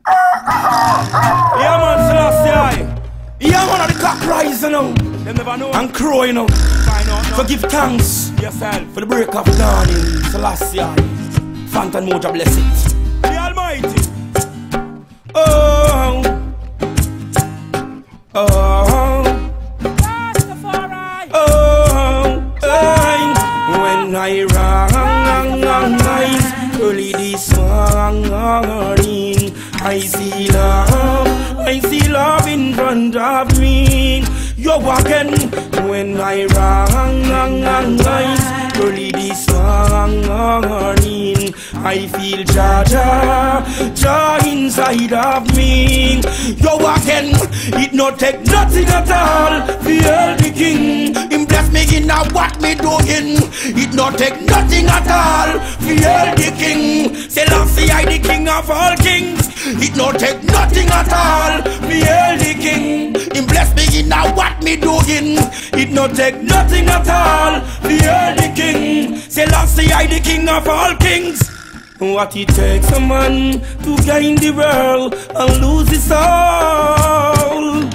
Yeah, man, Selassie. Yeah, man, the cock rising now. Them never know. And crowing out. So give thanks yourself for the break of dawn in Selassie. Fanta Mojah bless it. The Almighty. Oh, oh, Rastafari. Oh, when I rise early this morning, I see love in front of me. You're walking when I rise early this morning. I feel joy inside of me. You're walking, it not take nothing at all. Feel the king, him bless me in what me doing. It not take nothing at all. Feel the king, Selassie I the king of all kings. It not take nothing at all. Feel the king, him bless me in what me doing. It not take nothing at all. Feel the king, Selassie I the king of all kings. What it takes a man to gain the world and lose his soul.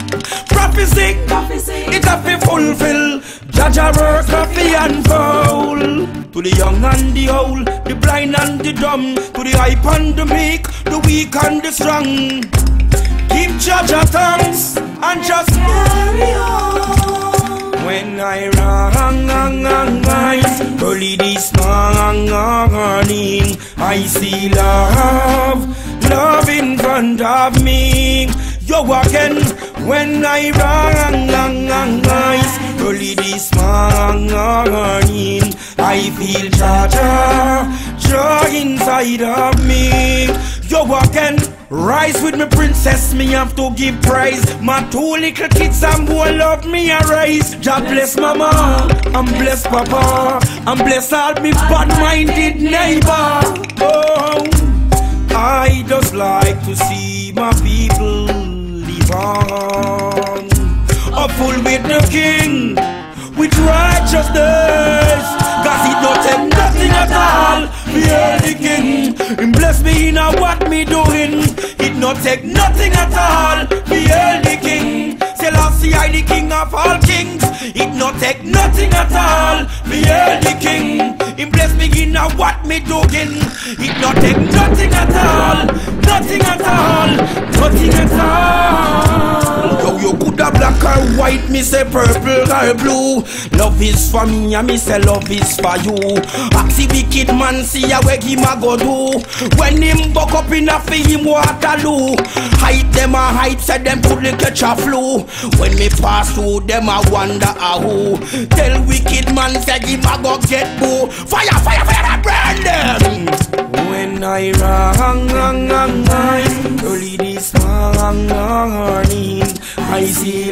Prophecy, it have to fulfill. Jaja work of the unfold. To the young and the old, the blind and the dumb, to the hype and the meek, the weak and the strong. Give Jaja thanks and just carry on. When I rise early this morning, I see love in front of me. You're walking when I rise early this morning. I feel joy inside of me. You're walking, rise with me princess, me have to give praise. My two little kids and boy love me and rise. God bless mama, and bless papa, and bless all me bad-minded neighbor. Oh, I just like to see my people live on, full with the king, with righteousness. Cause it don't take nothing at all. Fear the king, him bless me in what me doing. It not take nothing at all. Fear the king, Selassie I the king of all kings. It not take nothing at all. Fear the king, him bless me in what me doing. It not take nothing at all. Nothing at all. Nothing at all. Yo, you could have black or white, me say purple or blue. Love is for me and me say love is for you. Ask the wicked man see a where him a go do. When him buck up in a fi him Waterloo. Hype them a hype, said them couldn't catch a flu. When me pass through them a wonder a who. Tell wicked man say him a go get boo. Fire, fire, fire, burn them. When I rise early this morning, I see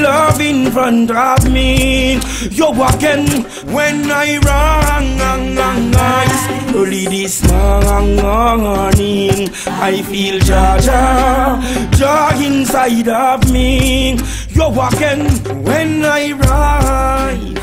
love in front of me. You're walking when I rise early this morning. I feel joy inside of me. You're walking when I rise.